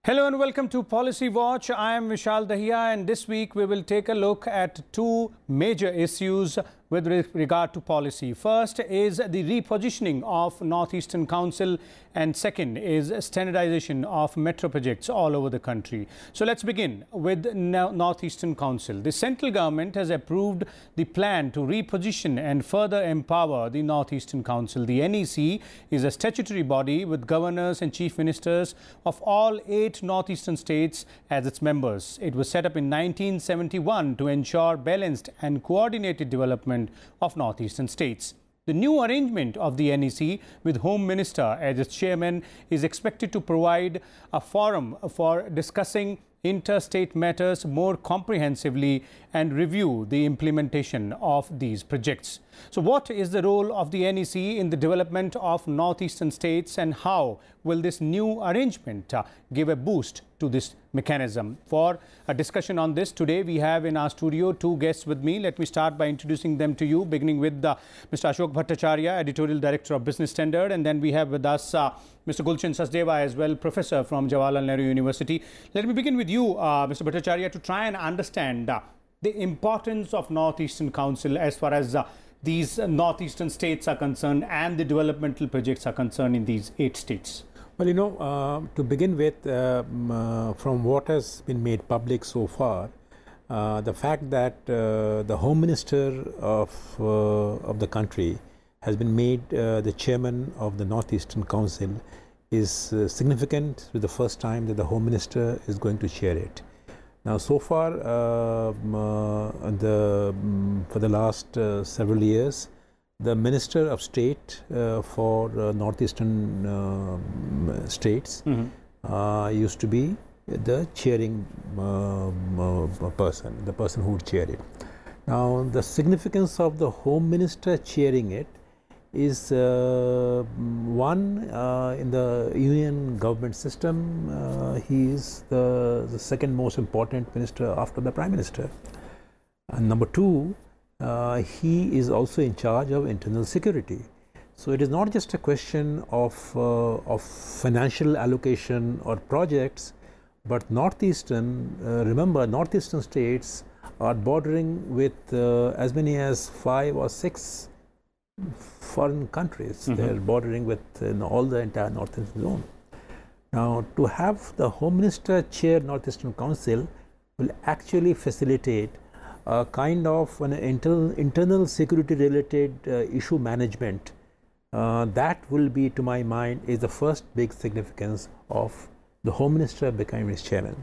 Hello and welcome to Policy Watch. I am Vishal Dahiya, and this week we will take a look at two major issues with regard to policy. First is the repositioning of Northeastern Council, and second is standardization of metro projects all over the country. So let's begin with Northeastern Council. The central government has approved the plan to reposition and further empower the Northeastern Council. The NEC is a statutory body with governors and chief ministers of all 8 northeastern states as its members. It was set up in 1971 to ensure balanced and coordinated development of northeastern states. The new arrangement of the NEC with Home Minister as its chairman is expected to provide a forum for discussing interstate matters more comprehensively and review the implementation of these projects. So what is the role of the NEC in the development of northeastern states, and how will this new arrangement give a boost to this mechanism? For a discussion on this, today we have in our studio two guests with me. Let me start by introducing them to you, beginning with Mr. Bhattacharya, Editorial Director of Business Standard, and then we have with us Mr. Gulshan Sachdeva as well, Professor from Jawaharlal Nehru University. Let me begin with you, Mr. Bhattacharya, to try and understand the importance of Northeastern Council as far as these northeastern states are concerned and the developmental projects are concerned in these 8 states. Well, you know, to begin with, from what has been made public so far, the fact that the Home Minister of the country has been made the chairman of the Northeastern Council is significant. With the first time that the Home Minister is going to chair it. Now, so far, for the last several years, the Minister of State for Northeastern states used to be the chairing person, the person who would chair it. Now, the significance of the Home Minister chairing it is one, in the union government system, he is the second most important minister after the Prime Minister. And number two, he is also in charge of internal security. So it is not just a question of financial allocation or projects, but Northeastern, remember, Northeastern states are bordering with as many as 5 or 6 foreign countries. They are bordering with all the entire Northeastern zone. Now, to have the Home Minister chair Northeastern Council will actually facilitate a kind of an internal security related issue management. That will be, to my mind, is the first big significance of the Home Minister becoming his chairman.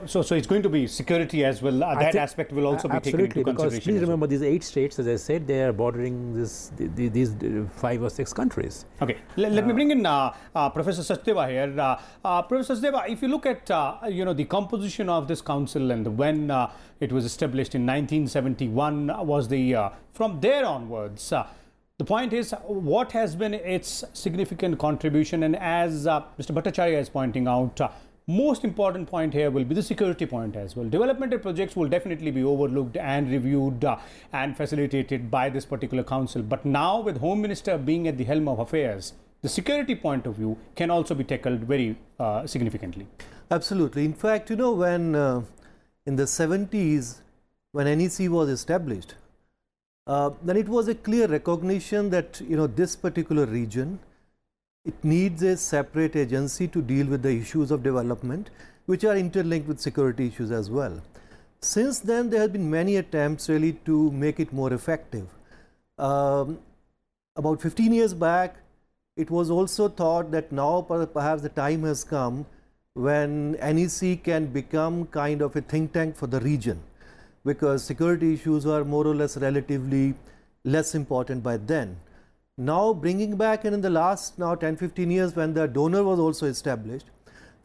So it's going to be security as well. That aspect will also be taken into consideration. Because please remember, these 8 states, as I said, they are bordering these 5 or 6 countries. Okay, let me bring in Professor Sachdeva here. Professor Sachdeva, if you look at the composition of this council and when it was established in 1971 was the year. From there onwards, the point is, what has been its significant contribution? And as Mr. Bhattacharya is pointing out, most important point here will be the security point as well. Developmental projects will definitely be overlooked and reviewed and facilitated by this particular council. But now, with Home Minister being at the helm of affairs, the security point of view can also be tackled very significantly. Absolutely. In fact, you know, when in the 70s, when NEC was established, then it was a clear recognition that, you know, this particular region, it needs a separate agency to deal with the issues of development, which are interlinked with security issues as well. Since then, there have been many attempts really to make it more effective. About 15 years back, it was also thought that now perhaps the time has come when NEC can become kind of a think tank for the region, because security issues are more or less relatively less important by then. Now, bringing back in the last 10-15 years, when the donor was also established,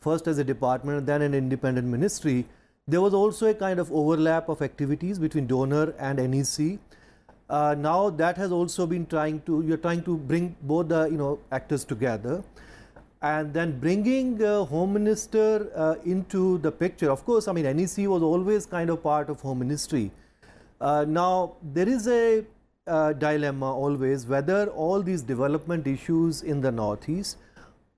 first as a department and then an independent ministry, there was also a kind of overlap of activities between donor and NEC. Now that has also been you're trying to bring both the actors together, and then bringing Home Minister into the picture. Of course, I mean, NEC was always kind of part of Home Ministry. Now there is a dilemma always whether all these development issues in the Northeast,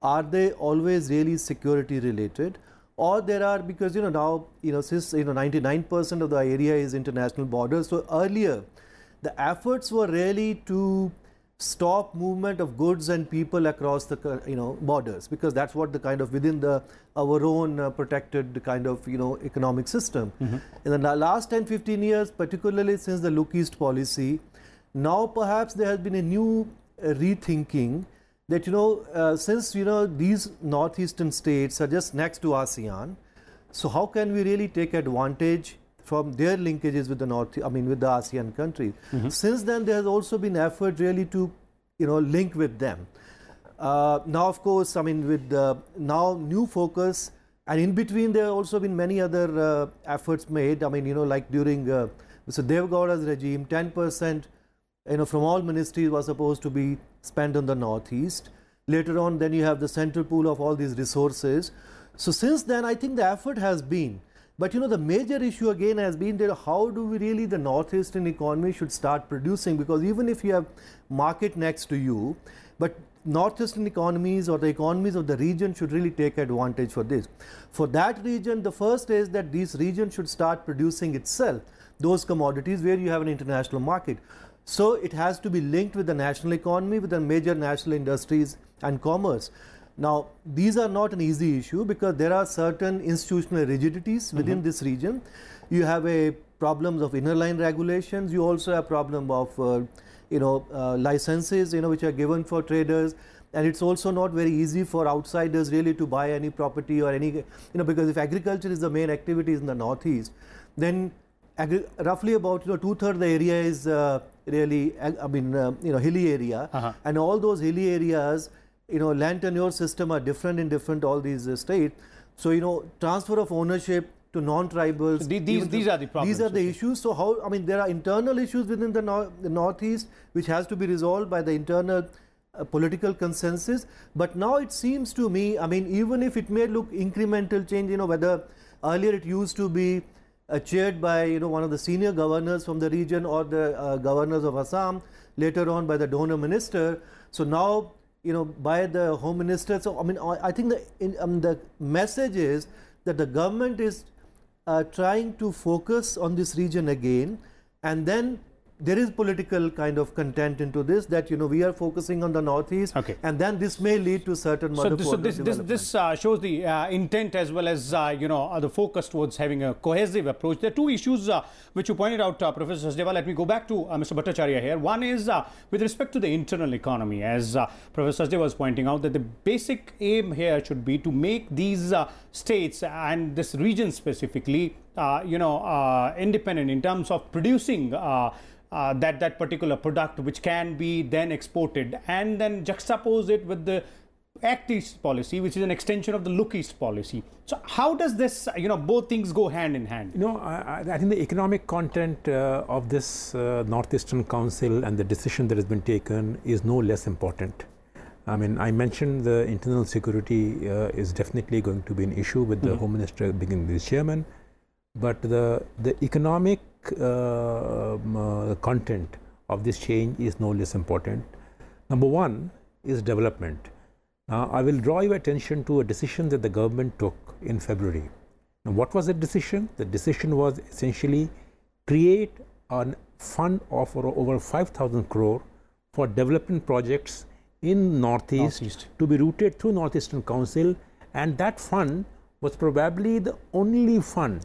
are they always really security related, or there are, because now since 99% of the area is international borders, so earlier the efforts were really to stop movement of goods and people across the borders, because that's what the kind of within our own protected kind of economic system. In the last 10-15 years, particularly since the Look East policy, now perhaps there has been a new rethinking that since these northeastern states are just next to ASEAN, so how can we really take advantage from their linkages with the with the ASEAN countries? Since then, there has also been effort really to link with them. Now, of course, with the now new focus, and in between there have also been many other efforts made. Like during Mr. Devgowda's regime, 10% from all ministries was supposed to be spent on the northeast. Later on, then you have the central pool of all these resources. So since then, I think the effort has been. But the major issue again has been that how do we really, the northeastern economy should start producing, because even if you have market next to you, but northeastern economies or the economies of the region should really take advantage for this. For that region, the first is that this region should start producing itself those commodities where you have an international market. So it has to be linked with the national economy, with the major national industries and commerce. Now, these are not an easy issue because there are certain institutional rigidities within this region. You have a problems of inner line regulations. You also have problem of licenses which are given for traders, and it's also not very easy for outsiders really to buy any property or any because if agriculture is the main activities in the northeast, then roughly about 2/3 of the area is really hilly area, and all those hilly areas land tenure system are different in all these states. So transfer of ownership to non-tribals. So these are the problems. These are the issues. So how there are internal issues within the northeast which has to be resolved by the internal political consensus. But now it seems to me, even if it may look incremental change, whether earlier it used to be chaired by one of the senior governors from the region or the governors of Assam, later on by the donor minister. So now by the home minister. So I think the message is that the government is trying to focus on this region again, and then there is political kind of content into this, that we are focusing on the northeast, and then this may lead to certain so this shows the intent as well as the focus towards having a cohesive approach. There are two issues which you pointed out, Professor Sachdeva. Let me go back to Mr. Bhattacharya here. One is with respect to the internal economy, as Professor Sachdeva was pointing out, that the basic aim here should be to make these states and this region specifically independent in terms of producing that particular product, which can be then exported, and then juxtapose it with the Act East policy, which is an extension of the Look East policy. So how does this, both things go hand in hand? I think the economic content of this Northeastern Council and the decision that has been taken is no less important. I mentioned the internal security is definitely going to be an issue with the Home Minister being the chairman, but the economic content of this change is no less important. Number one is development. Now, I will draw your attention to a decision that the government took in February. Now, what was the decision? The decision was essentially create a fund of over 5,000 crore for development projects in Northeast to be routed through Northeastern Council, and that fund was probably the only fund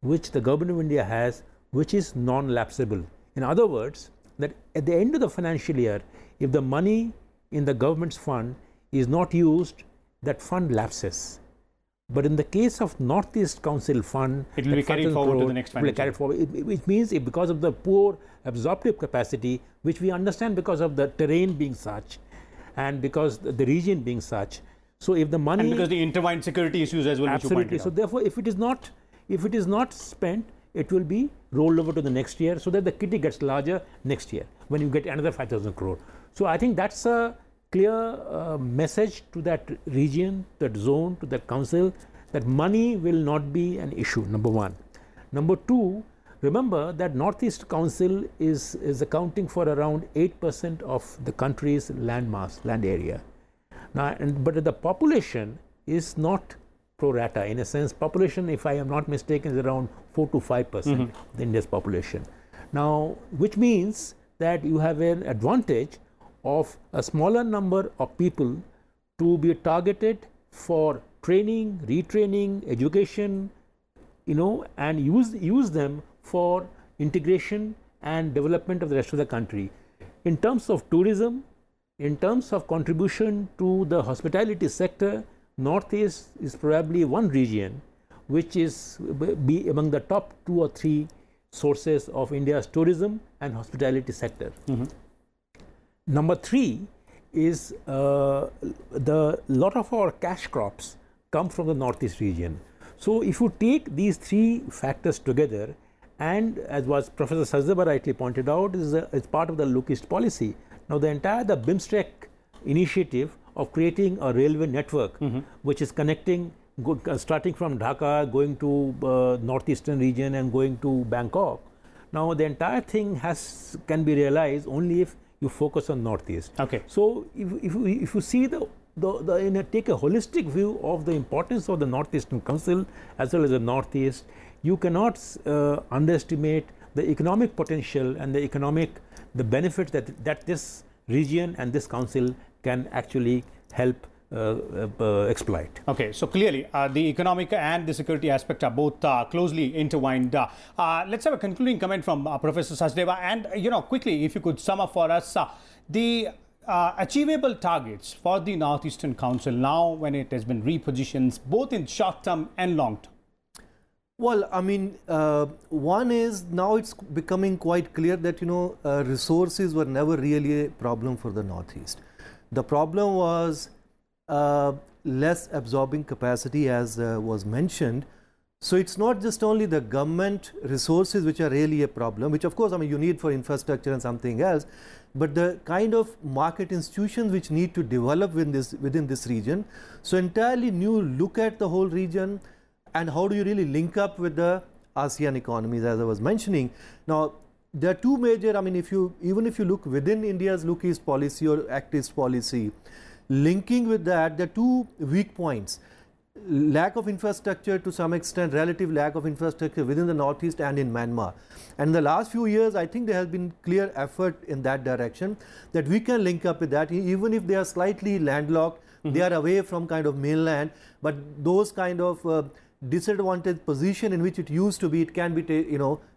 which the Government of India has which is non-lapsable. In other words, that at the end of the financial year, if the money in the government's fund is not used, that fund lapses. But in the case of Northeast Council fund, it will be carried forward to the next financial year. Which means because of the poor absorptive capacity, which we understand because of the terrain being such, and because the region being such. So if the money, and because the intertwined security issues as well, absolutely. So therefore, if it is not spent, it will be rolled over to the next year, so that the kitty gets larger next year when you get another 5,000 crore. So I think that's a clear message to that region, that zone, to that council, that money will not be an issue, number one. Number two, remember that Northeast Council is accounting for around 8% of the country's land mass, land area. Now, but the population is not pro rata. In a sense, population, if I am not mistaken, is around 4 to 5% of the India's population. Now, which means that you have an advantage of a smaller number of people to be targeted for training, retraining, education, and use them for integration and development of the rest of the country. In terms of tourism, in terms of contribution to the hospitality sector, Northeast is probably one region which is be among the top 2 or 3 sources of India's tourism and hospitality sector. Number 3 is the lot of our cash crops come from the Northeast region. So if you take these 3 factors together, and as was Professor Sachdeva rightly pointed out, is part of the Look East policy. Now the BIMSTEC initiative of creating a railway network which is connecting, starting from Dhaka, going to northeastern region and going to Bangkok. Now the entire thing can be realized only if you focus on Northeast. Okay. So if you see take a holistic view of the importance of the Northeastern Council as well as the Northeast, you cannot underestimate the economic potential and the benefits that this region and this council can actually help exploit. Okay, so clearly the economic and the security aspect are both closely intertwined. Let's have a concluding comment from Professor Sachdeva, and quickly, if you could sum up for us the achievable targets for the Northeastern Council now when it has been repositioned both in short term and long term. Well, I mean, one is now it's becoming quite clear that resources were never really a problem for the Northeast. The problem was less absorbing capacity, as was mentioned. So it's not just only the government resources which are really a problem, which of course, I mean, you need for infrastructure and something else, but the kind of market institutions which need to develop within this region. So entirely new look at the whole region and how do you really link up with the ASEAN economies, as I was mentioning. Now, there are 2 major, I mean, even if you look within India's Look East policy or Act East policy, linking with that, there are 2 weak points. Lack of infrastructure to some extent, relative lack of infrastructure within the Northeast and in Myanmar. And in the last few years, I think there has been clear effort in that direction that we can link up with that. Even if they are slightly landlocked, they are away from kind of mainland, but those kind of disadvantaged position in which it used to be, it can be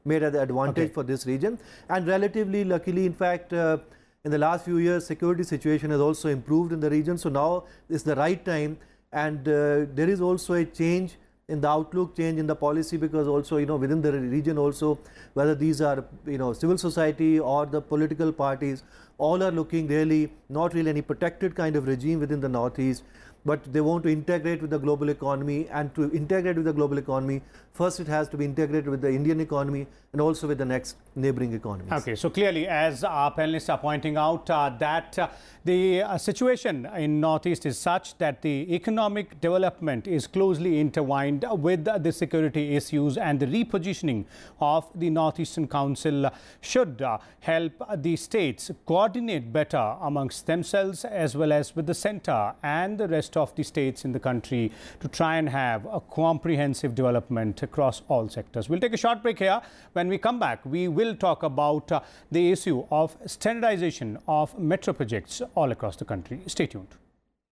made as an advantage for this region. And relatively luckily, in fact, in the last few years, security situation has also improved in the region. So now is the right time, and there is also a change in the outlook, change in the policy, because also within the region also, whether these are civil society or the political parties, all are looking really not really any protected kind of regime within the Northeast, but they want to integrate with the global economy, and to integrate with the global economy, first it has to be integrated with the Indian economy and also with the next neighboring economies. Okay, so clearly, as our panelists are pointing out, that the situation in Northeast is such that the economic development is closely intertwined with the security issues, and the repositioning of the Northeastern Council should help the states coordinate better amongst themselves as well as with the centre and the rest of the states in the country to try and have a comprehensive development across all sectors. We'll take a short break here. When we come back, we will talk about the issue of standardization of metro projects all across the country. Stay tuned.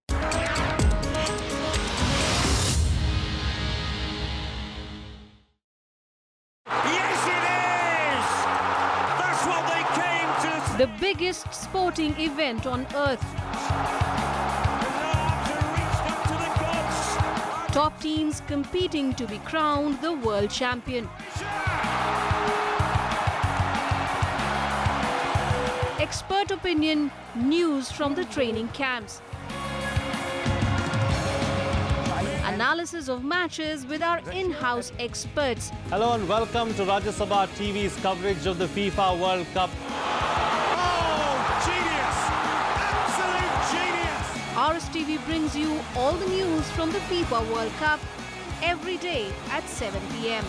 Yes, it is! That's what they came to. The biggest sporting event on earth. Top teams competing to be crowned the world champion. Expert opinion, news from the training camps. Analysis of matches with our in-house experts. Hello and welcome to Rajya Sabha TV's coverage of the FIFA World Cup. RSTV brings you all the news from the FIFA World Cup every day at 7 p.m.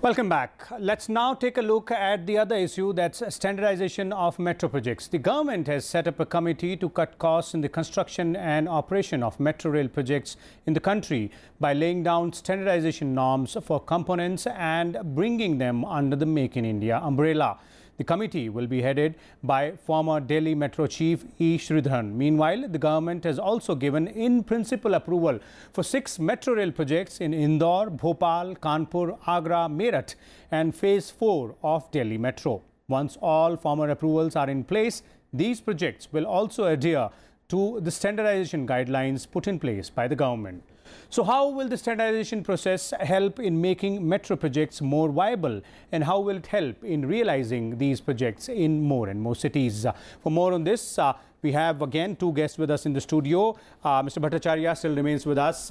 Welcome back. Let's now take a look at the other issue, that's standardization of metro projects. The government has set up a committee to cut costs in the construction and operation of metro rail projects in the country by laying down standardization norms for components and bringing them under the Make in India umbrella. The committee will be headed by former Delhi Metro Chief E. Sridharan. Meanwhile, the government has also given in-principle approval for 6 metro rail projects in Indore, Bhopal, Kanpur, Agra, Meerut and Phase 4 of Delhi Metro. Once all former approvals are in place, these projects will also adhere to the standardization guidelines put in place by the government. So how will the standardization process help in making metro projects more viable, and how will it help in realizing these projects in more and more cities? For more on this, we have again 2 guests with us in the studio. Mr. Bhattacharya still remains with us,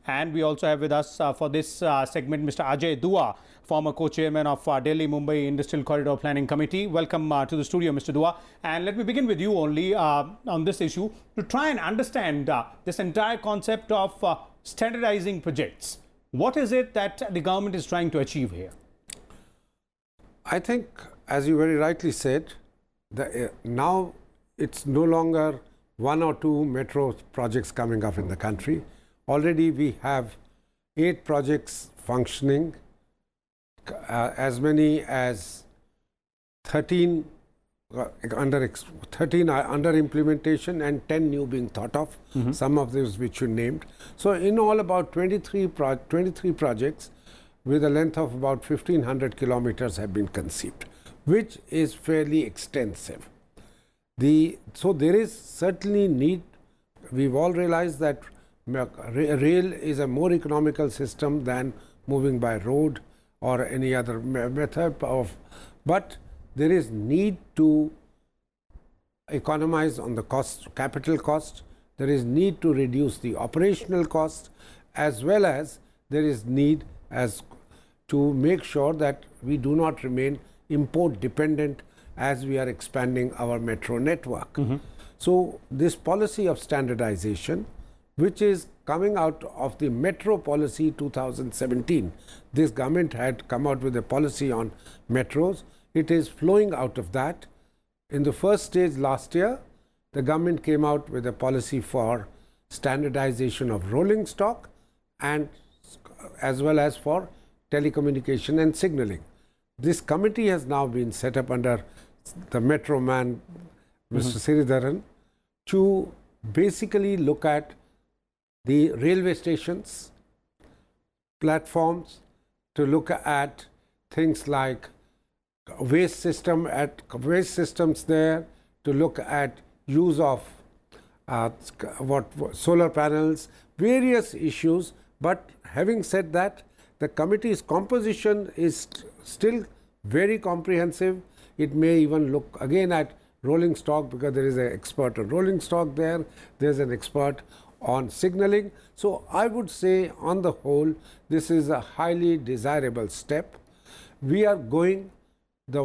and we also have with us for this segment Mr. Ajay Dua, former co-chairman of Delhi-Mumbai Industrial Corridor Planning Committee. Welcome to the studio, Mr. Dua. And let me begin with you only on this issue to try and understand this entire concept of standardizing projects. What is it that the government is trying to achieve here? I think, as you very rightly said, now it's no longer 1 or 2 metro projects coming up in the country. Already we have 8 projects functioning, as many as 13 under implementation and 10 new being thought of, some of those which you named. So in all, about 23 projects with a length of about 1500 kilometers have been conceived, which is fairly extensive. So there is certainly need. We've all realized that rail is a more economical system than moving by road or any other method of, but there is need to economize on the cost, capital cost. There is need to reduce the operational cost, as well as there is need to make sure that we do not remain import dependent as we are expanding our metro network. So this policy of standardization, which is coming out of the Metro Policy 2017. This government had come out with a policy on metros. It is flowing out of that. In the first stage last year, the government came out with a policy for standardization of rolling stock and as well as for telecommunication and signaling. This committee has now been set up under the Metro man, Mr. Sridharan, to basically look at the railway stations, platforms, to look at things like waste systems there, to look at use of solar panels, various issues. But having said that, the committee's composition is still very comprehensive. It may even look again at rolling stock, because there is an expert on rolling stock there, there's an expert on signaling. So I would say on the whole, this is a highly desirable step. We are going the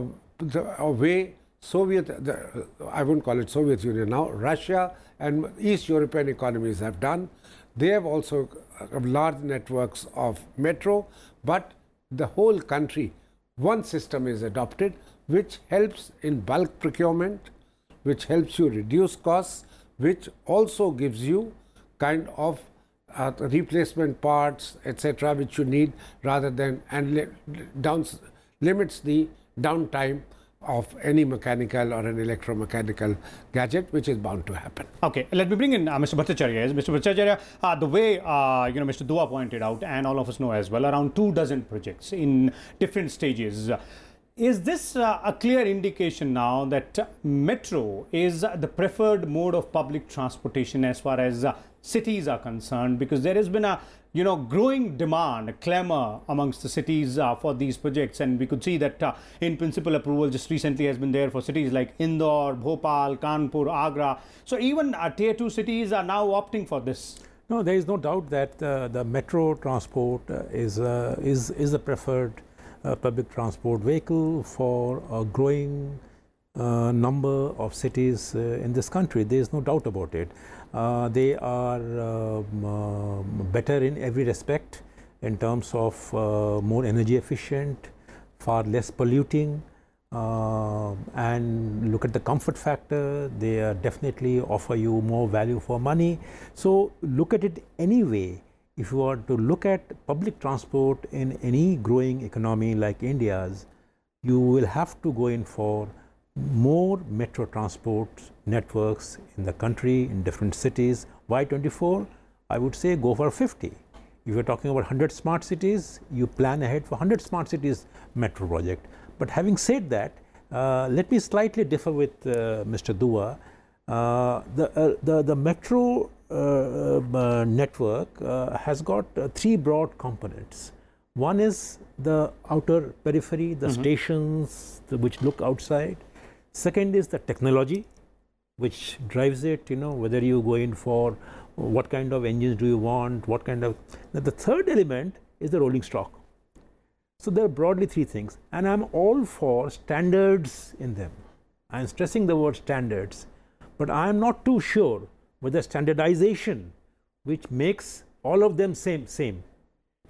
way I wouldn't call it Soviet Union now, Russia and East European economies have done. They have also large networks of metro, but the whole country, one system is adopted, which helps in bulk procurement, which helps you reduce costs, which also gives you kind of replacement parts, etc., which you need, rather than, and limits the downtime of any mechanical or an electromechanical gadget, which is bound to happen. Okay, let me bring in Mr. Bhattacharya. Mr. Bhattacharya, the way Mr. Dua pointed out, and all of us know as well, around 24 projects in different stages. Is this a clear indication now that metro is the preferred mode of public transportation as far as cities are concerned? Because there has been a growing demand, a clamor amongst the cities for these projects, and we could see that in principle approval just recently has been there for cities like Indore, Bhopal, Kanpur, Agra. So even tier 2 cities are now opting for this. No, there is no doubt that the metro transport is the preferred public transport vehicle for a growing number of cities in this country. There is no doubt about it. They are better in every respect. in terms of more energy efficient, far less polluting, and look at the comfort factor. They definitely offer you more value for money. So look at it anyway. If you are to look at public transport in any growing economy like India's, you will have to go in for more metro transport networks in the country, in different cities. Why 24? I would say go for 50. If you're talking about 100 smart cities, you plan ahead for 100 smart cities metro project. But having said that, let me slightly differ with Mr. Dua. The metro network has got three broad components. One is the outer periphery, the stations which look outside. Second is the technology which drives it, you know, whether you go in for what kind of engines do you want, what kind of... Now, the third element is the rolling stock. So there are broadly three things, and I'm all for standards in them. I'm stressing the word standards, but I'm not too sure whether standardization which makes all of them same.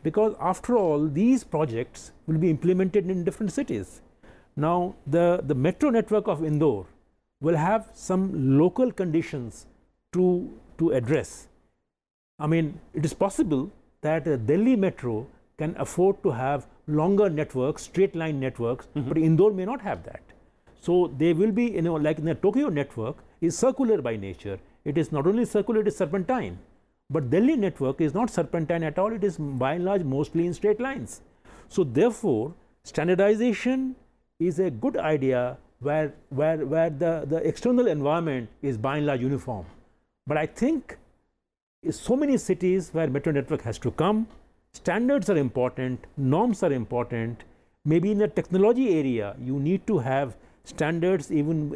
Because after all, these projects will be implemented in different cities. Now, the metro network of Indore will have some local conditions to address. I mean, it is possible that Delhi Metro can afford to have longer networks, straight line networks, but Indore may not have that. So they will be, you know, like in the Tokyo network is circular by nature. It is not only circular, it is serpentine. But Delhi network is not serpentine at all. It is by and large mostly in straight lines. So therefore, standardization is a good idea where the external environment is by and large uniform. But I think so many cities where metro network has to come, standards are important, norms are important. Maybe in the technology area, you need to have standards even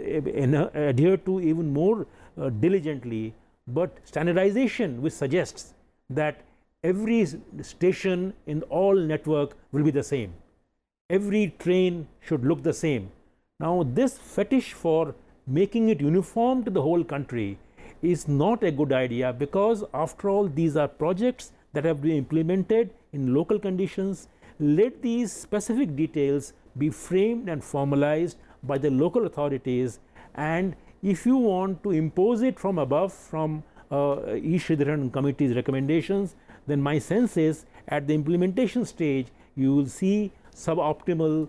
adhere to even more diligently. But standardization which suggests that every station in all network will be the same. Every train should look the same. Now, this fetish for making it uniform to the whole country is not a good idea, because after all, these are projects that have been implemented in local conditions. Let these specific details be framed and formalized by the local authorities, and if you want to impose it from above, from each Sridharan committee's recommendations, then my sense is at the implementation stage, you will see suboptimal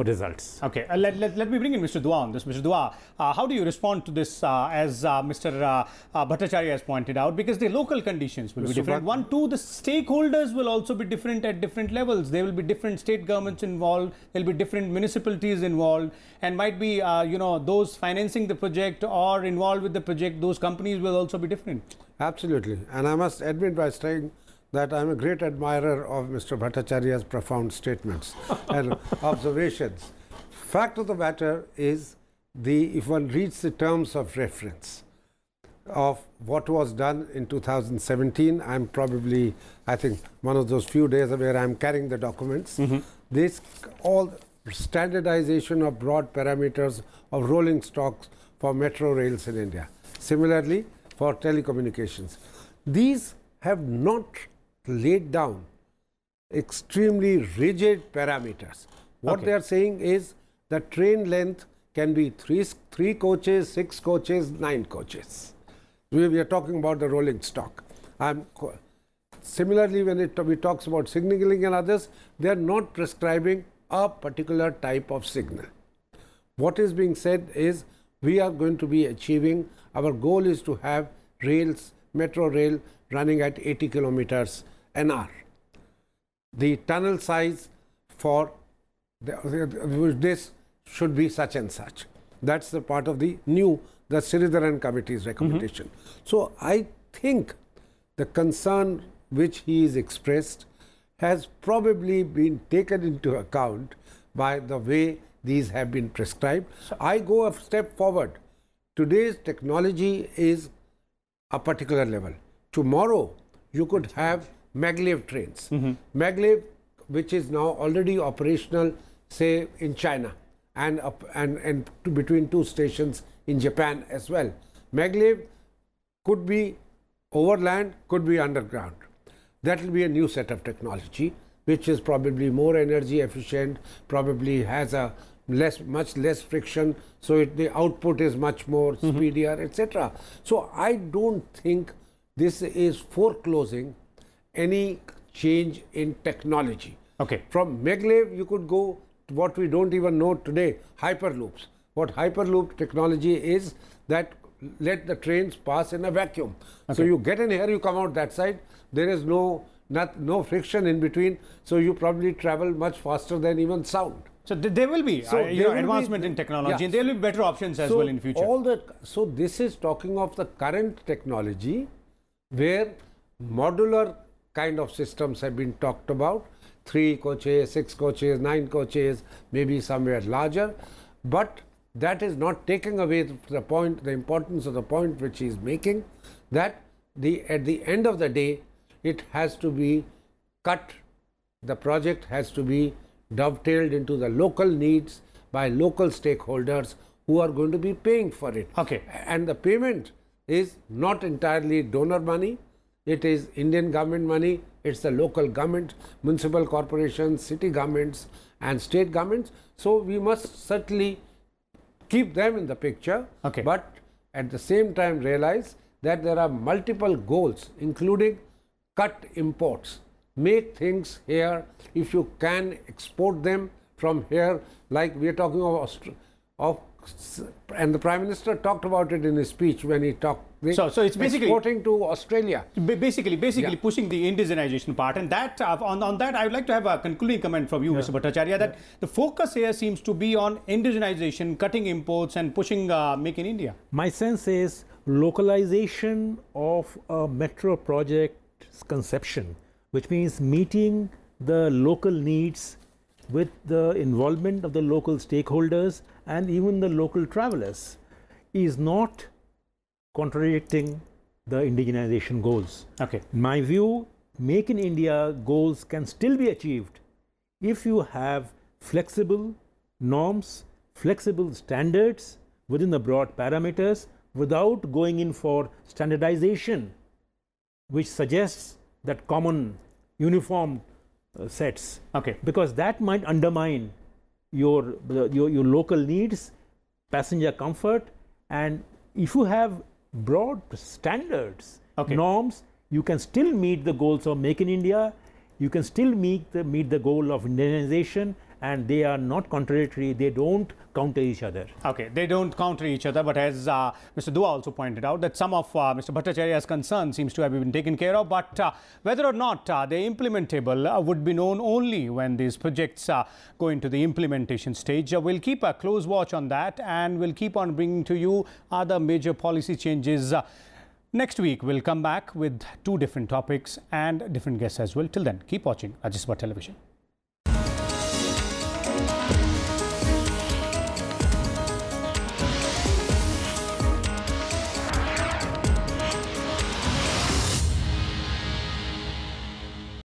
results. Okay, let me bring in Mr. Dua on this. Mr. Dua, how do you respond to this as Mr. Bhattacharya has pointed out? Because the local conditions will be different. One, two, the stakeholders will also be different at different levels. There will be different state governments involved. There will be different municipalities involved, and might be those financing the project or involved with the project. Those companies will also be different. Absolutely, and I must admit by saying that I am a great admirer of Mr. Bhattacharya's profound statements and observations. Fact of the matter is, if one reads the terms of reference of what was done in 2017, I'm probably, I think, one of those few days where I'm carrying the documents. This all standardization of broad parameters of rolling stocks for metro rails in India. Similarly, for telecommunications. These have not laid down extremely rigid parameters. What they are saying is that train length can be three coaches, 6 coaches, 9 coaches. We are talking about the rolling stock. Similarly, when we talks about signaling and others, they are not prescribing a particular type of signal. What is being said is we are going to be achieving, our goal is to have rails, metro rail running at 80 kilometers an hour. The tunnel size for this should be such and such. That's the part of the Sridharan committee's recommendation. So I think the concern which he is expressed has probably been taken into account by the way these have been prescribed. I go a step forward. Today's technology is a particular level. Tomorrow, you could have maglev trains. Maglev, which is now already operational, say, in China and between 2 stations in Japan as well. Maglev could be overland, could be underground. that will be a new set of technology, which is probably more energy efficient, probably has a much less friction, so the output is much more speedier, etc. So I don't think this is foreclosing any change in technology. Okay. From maglev, you could go to what we don't even know today, hyperloops. What hyperloop technology is, that let the trains pass in a vacuum. So you get in here, you come out that side. There is no friction in between. So you probably travel much faster than even sound. So there will be advancement in technology, and there will be better options as well in future. So this is talking of the current technology, where modular kind of systems have been talked about, 3 coaches, 6 coaches, 9 coaches, maybe somewhere larger, but that is not taking away the importance of the point which he is making, that at the end of the day, it has to be cut, the project has to be dovetailed into the local needs by local stakeholders who are going to be paying for it. Okay. And the payment is not entirely donor money, it is Indian government money, it's the local government, municipal corporations, city governments and state governments. So we must certainly keep them in the picture, but at the same time realize that there are multiple goals, including cut imports. Make things here. If you can export them from here, like we are talking of and the Prime Minister talked about it in his speech when he talked. So it's basically exporting to Australia. Basically pushing the indigenization part, and that on that I would like to have a concluding comment from you, Mr. Bhattacharya, that the focus here seems to be on indigenization, cutting imports, and pushing Make in India. My sense is localization of a metro project's conception, which means meeting the local needs with the involvement of the local stakeholders and even the local travelers, is not contradicting the indigenization goals. Okay. In my view, Make in India goals can still be achieved if you have flexible norms, flexible standards within the broad parameters, without going in for standardization, which suggests that common uniform sets, because that might undermine your local needs, passenger comfort. And if you have broad standards, norms, you can still meet the goals of Make in India, you can still meet the goal of indigenization, and they are not contradictory, they don't counter each other. Okay, they don't counter each other, but as Mr. Dua also pointed out, that some of Mr. Bhattacharya's concerns seems to have been taken care of, but whether or not they're implementable would be known only when these projects go into the implementation stage. We'll keep a close watch on that, and we'll keep on bringing to you other major policy changes. Next week, we'll come back with 2 different topics and different guests as well. Till then, keep watching Ajay Television.